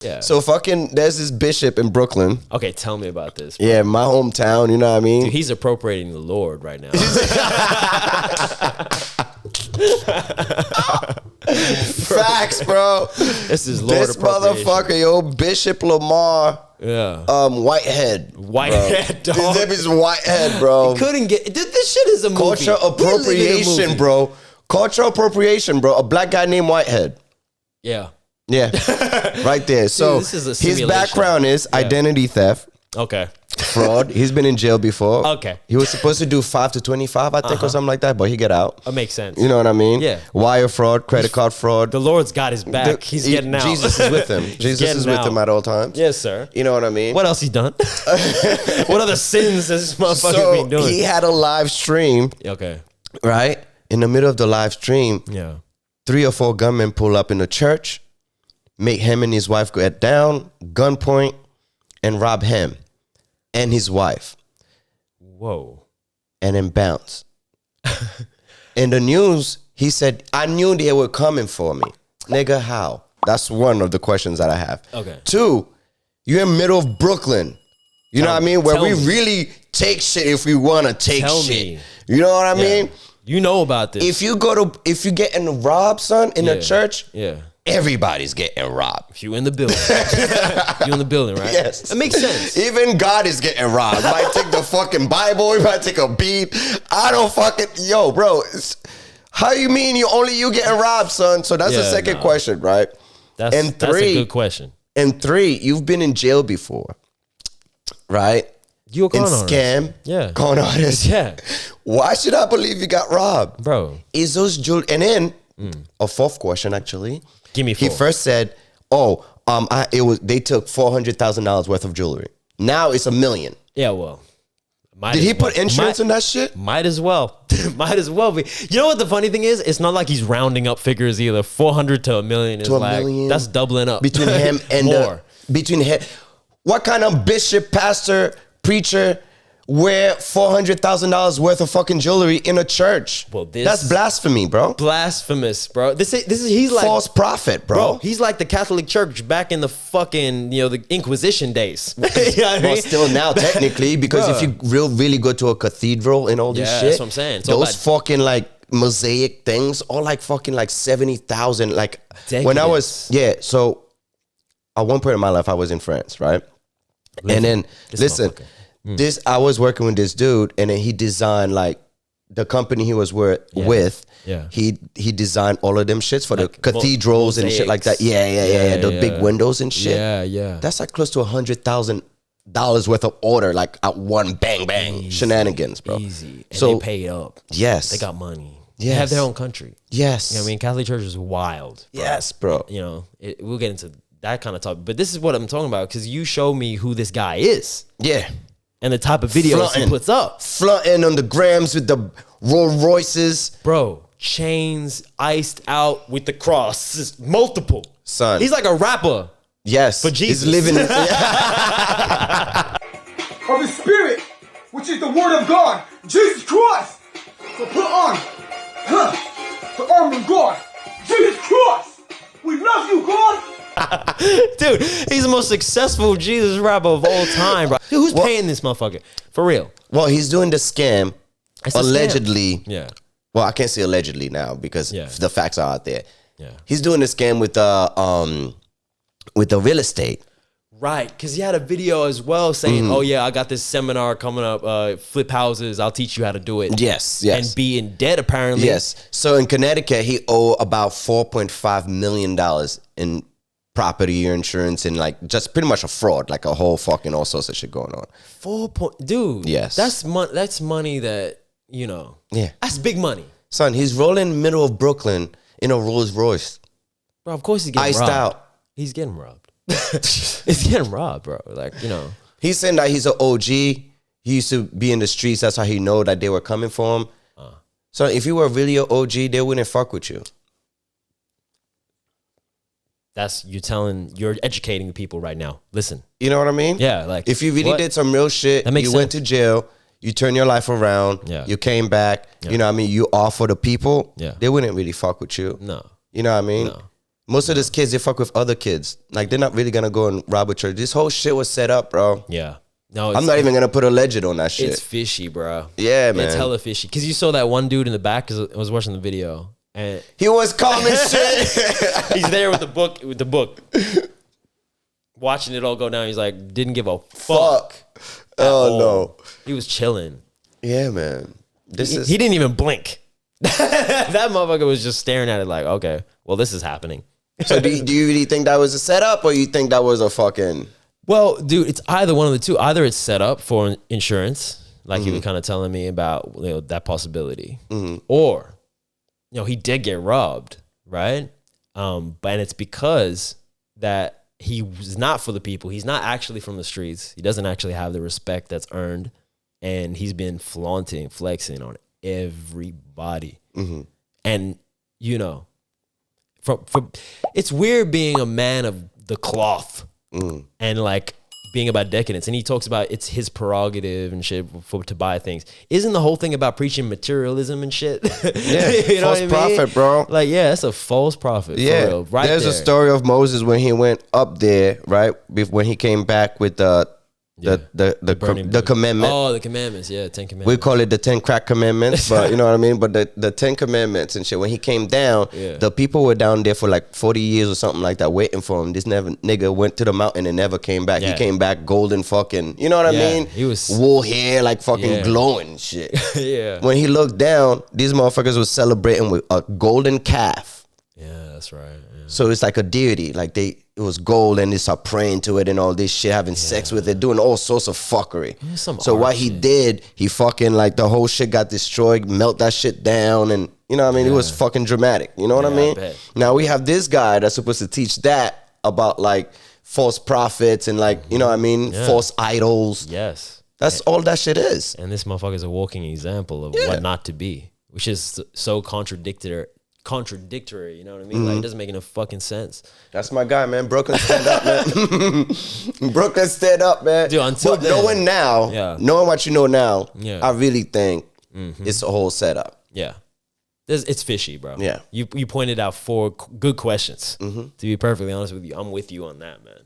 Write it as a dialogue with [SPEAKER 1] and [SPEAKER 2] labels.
[SPEAKER 1] Yeah.
[SPEAKER 2] So fucking, there's this bishop in Brooklyn.
[SPEAKER 1] Okay, tell me about this. Bro.
[SPEAKER 2] Yeah, my hometown, you know what I mean?
[SPEAKER 1] Dude, he's appropriating the Lord right now.
[SPEAKER 2] Facts, bro.
[SPEAKER 1] This is Lord
[SPEAKER 2] This
[SPEAKER 1] appropriation.
[SPEAKER 2] motherfucker, yo, Bishop Lamor Whitehead.
[SPEAKER 1] Whitehead, dog.
[SPEAKER 2] His name is Whitehead, bro.
[SPEAKER 1] Couldn't get... Dude, this shit is a movie.
[SPEAKER 2] Culture appropriation, bro. Cultural appropriation, bro. A black guy named Whitehead.
[SPEAKER 1] Yeah.
[SPEAKER 2] Yeah. Right there. So
[SPEAKER 1] this is a
[SPEAKER 2] his
[SPEAKER 1] simulation.
[SPEAKER 2] background is identity theft.
[SPEAKER 1] Okay.
[SPEAKER 2] Fraud. He's been in jail before.
[SPEAKER 1] Okay.
[SPEAKER 2] He was supposed to do 5 to 25, I think, or something like that, but he get out.
[SPEAKER 1] That makes sense.
[SPEAKER 2] You know what I mean?
[SPEAKER 1] Yeah.
[SPEAKER 2] Wire fraud, credit card fraud.
[SPEAKER 1] The Lord's got his back. He's getting out.
[SPEAKER 2] Jesus is with him. Jesus is with him at all times.
[SPEAKER 1] Yes, sir.
[SPEAKER 2] You know what I mean?
[SPEAKER 1] What else he done? What other sins has this motherfucker
[SPEAKER 2] So
[SPEAKER 1] been doing?
[SPEAKER 2] he had a live stream,
[SPEAKER 1] Okay.
[SPEAKER 2] right? In the middle of the live stream,
[SPEAKER 1] Yeah.
[SPEAKER 2] 3 or 4 gunmen pull up in the church, make him and his wife get down, gunpoint, and rob him and his wife.
[SPEAKER 1] Whoa.
[SPEAKER 2] And then bounce. In the news, he said, I knew they were coming for me. Nigga, how? That's one of the questions that I have.
[SPEAKER 1] Okay.
[SPEAKER 2] 2, you're in the middle of Brooklyn. You know what I mean? Where we
[SPEAKER 1] me.
[SPEAKER 2] really take shit if we want to take
[SPEAKER 1] Tell
[SPEAKER 2] shit.
[SPEAKER 1] me.
[SPEAKER 2] You know what I mean?
[SPEAKER 1] You know about this.
[SPEAKER 2] If you getting robbed, son, in a church,
[SPEAKER 1] Yeah.
[SPEAKER 2] everybody's getting robbed.
[SPEAKER 1] If you in the building. You in the building, right?
[SPEAKER 2] Yes.
[SPEAKER 1] It makes sense.
[SPEAKER 2] Even God is getting robbed. Might take the fucking Bible, he might take a beat. I don't fucking, yo, bro. How you mean you getting robbed, son? So that's the second question, right?
[SPEAKER 1] That's a good question.
[SPEAKER 2] And 3, you've been in jail before, right?
[SPEAKER 1] You a con
[SPEAKER 2] in
[SPEAKER 1] artist.
[SPEAKER 2] scam,
[SPEAKER 1] Yeah.
[SPEAKER 2] con artist.
[SPEAKER 1] Yeah.
[SPEAKER 2] Why should I believe you got robbed?
[SPEAKER 1] Bro.
[SPEAKER 2] Is those jewelry? And then a 4th question, actually.
[SPEAKER 1] Give me 4.
[SPEAKER 2] He first said, they took $400,000 worth of jewelry. Now it's $1 million.
[SPEAKER 1] Yeah, well.
[SPEAKER 2] Did he put insurance in that shit?
[SPEAKER 1] Might as well. Might as well be. You know what the funny thing is? It's not like he's rounding up figures either. 400 to $1 million is
[SPEAKER 2] To $1
[SPEAKER 1] like,
[SPEAKER 2] million.
[SPEAKER 1] that's doubling up.
[SPEAKER 2] Between him and
[SPEAKER 1] more.
[SPEAKER 2] What kind of bishop, pastor, preacher wear $400,000 worth of fucking jewelry in a church?
[SPEAKER 1] Well,
[SPEAKER 2] that's blasphemy, bro.
[SPEAKER 1] Blasphemous, bro. He's like
[SPEAKER 2] false prophet, bro.
[SPEAKER 1] He's like the Catholic Church back in the fucking, the Inquisition days. You know what I
[SPEAKER 2] Well,
[SPEAKER 1] mean?
[SPEAKER 2] still now technically, because if you really go to a cathedral and all this shit,
[SPEAKER 1] that's what I'm saying. So
[SPEAKER 2] those fucking like mosaic things, all like fucking like 70,000. Like when I was so at one point in my life I was in France, right? And then listen. I was working with this dude, and then he designed like the company he was with.
[SPEAKER 1] Yeah.
[SPEAKER 2] He designed all of them shits for like the cathedrals and shit like that. Yeah. The big windows and shit.
[SPEAKER 1] Yeah.
[SPEAKER 2] That's like close to $100,000 worth of order, like at one bang shenanigans, bro.
[SPEAKER 1] Easy. And
[SPEAKER 2] So
[SPEAKER 1] they paid up.
[SPEAKER 2] yes,
[SPEAKER 1] They got money.
[SPEAKER 2] Yes.
[SPEAKER 1] They have their own country.
[SPEAKER 2] yes.
[SPEAKER 1] You know what I mean? Catholic Church is wild. Bro.
[SPEAKER 2] Yes, bro.
[SPEAKER 1] We'll get into that kind of topic. But this is what I'm talking about, because you show me who this guy is.
[SPEAKER 2] Yeah.
[SPEAKER 1] And the type of videos he puts up.
[SPEAKER 2] Flaunting on the grams with the Rolls Royces.
[SPEAKER 1] Bro, chains iced out with the cross. It's multiple.
[SPEAKER 2] Son.
[SPEAKER 1] He's like a rapper.
[SPEAKER 2] Yes.
[SPEAKER 1] For Jesus.
[SPEAKER 2] He's living in
[SPEAKER 3] of the Spirit, which is the Word of God, Jesus Christ. So put on the armor of God, Jesus Christ. We love you, God.
[SPEAKER 1] Dude, he's the most successful Jesus rapper of all time, bro. Dude, who's paying this motherfucker? For real.
[SPEAKER 2] Well, he's doing the scam.
[SPEAKER 1] It's a
[SPEAKER 2] Allegedly.
[SPEAKER 1] scam. Yeah.
[SPEAKER 2] Well, I can't say allegedly now because the facts are out there.
[SPEAKER 1] Yeah.
[SPEAKER 2] He's doing the scam with the real estate.
[SPEAKER 1] Right, because he had a video as well saying, oh yeah, I got this seminar coming up, flip houses, I'll teach you how to do it.
[SPEAKER 2] Yes.
[SPEAKER 1] And be in debt, apparently.
[SPEAKER 2] Yes. So in Connecticut, he owed about $4.5 million in property insurance and like just pretty much a fraud, like a whole fucking all sorts of shit going on.
[SPEAKER 1] Dude.
[SPEAKER 2] Yes.
[SPEAKER 1] That's money that,
[SPEAKER 2] Yeah.
[SPEAKER 1] that's big money.
[SPEAKER 2] Son, he's rolling in the middle of Brooklyn in a Rolls Royce.
[SPEAKER 1] Bro, of course he's getting
[SPEAKER 2] Iced
[SPEAKER 1] robbed.
[SPEAKER 2] out.
[SPEAKER 1] He's getting robbed. He's getting robbed, bro. Like,
[SPEAKER 2] He's saying that he's an OG. He used to be in the streets. That's how he know that they were coming for him. So if you were really an OG, they wouldn't fuck with you.
[SPEAKER 1] You're educating the people right now. Listen.
[SPEAKER 2] You know what I mean?
[SPEAKER 1] Yeah, like
[SPEAKER 2] if you really did some real shit, you went to jail, you turned your life around, you came back, you know what I mean? You are for the people, they wouldn't really fuck with you.
[SPEAKER 1] No.
[SPEAKER 2] You know what I mean?
[SPEAKER 1] No.
[SPEAKER 2] Most of these kids, they fuck with other kids. Like, they're not really gonna go and rob a church. This whole shit was set up, bro.
[SPEAKER 1] Yeah. No,
[SPEAKER 2] I'm not even gonna put a legend on that shit.
[SPEAKER 1] It's fishy, bro.
[SPEAKER 2] Yeah, man.
[SPEAKER 1] It's hella fishy. Because you saw that one dude in the back, because I was watching the video. And
[SPEAKER 2] he was calm as shit.
[SPEAKER 1] He's there with the book. Watching it all go down. He's like, didn't give a fuck.
[SPEAKER 2] Oh, no.
[SPEAKER 1] He was chilling.
[SPEAKER 2] Yeah, man.
[SPEAKER 1] He didn't even blink. That motherfucker was just staring at it like, okay, well, this is happening.
[SPEAKER 2] So do you really think that was a setup, or you think that was a fucking...
[SPEAKER 1] Well, dude, it's either one of the two. Either it's set up for insurance, like you were kind of telling me about, that possibility, or, he did get robbed, right? And it's because that he was not for the people. He's not actually from the streets. He doesn't actually have the respect that's earned, and he's been flexing on everybody. And it's weird being a man of the cloth. And like being about decadence, and he talks about it's his prerogative and shit to buy things. Isn't the whole thing about preaching materialism and shit?
[SPEAKER 2] Yeah, false prophet, bro.
[SPEAKER 1] Like, yeah, that's a false prophet.
[SPEAKER 2] Yeah,
[SPEAKER 1] for real. Right.
[SPEAKER 2] There's a story of Moses when he went up there, right? When he came back with the commandment.
[SPEAKER 1] Oh, the commandments. Yeah, 10 commandments.
[SPEAKER 2] We call it the 10 crack commandments, but you know what I mean? But the 10 commandments and shit, when he came down, the people were down there for like 40 years or something like that waiting for him. This nigga went to the mountain and never came back. He came back golden fucking, you know what I mean?
[SPEAKER 1] He was
[SPEAKER 2] wool hair, like fucking glowing shit.
[SPEAKER 1] Yeah.
[SPEAKER 2] When he looked down, these motherfuckers was celebrating with a golden calf.
[SPEAKER 1] Yeah, that's right. Yeah.
[SPEAKER 2] So it's like a deity. Like it was gold and they start praying to it and all this shit, having sex with it, doing all sorts of fuckery. So what he did, he fucking like the whole shit got destroyed, melt that shit down, and you know what I mean? It was fucking dramatic. You know what I mean? Now we have this guy that's supposed to teach that about like false prophets and like, you know what I mean? False idols.
[SPEAKER 1] Yes.
[SPEAKER 2] That's all that shit is.
[SPEAKER 1] And this motherfucker is a walking example of what not to be, which is so contradictory, you know what I mean? Like, it doesn't make enough fucking sense.
[SPEAKER 2] That's my guy, man. Brooklyn, stand up, man. Brooklyn, stand up, man.
[SPEAKER 1] Dude, until then,
[SPEAKER 2] knowing now, knowing what you know now, I really think it's a whole setup.
[SPEAKER 1] Yeah. It's fishy, bro.
[SPEAKER 2] Yeah.
[SPEAKER 1] You pointed out 4 good questions. To be perfectly honest with you, I'm with you on that, man.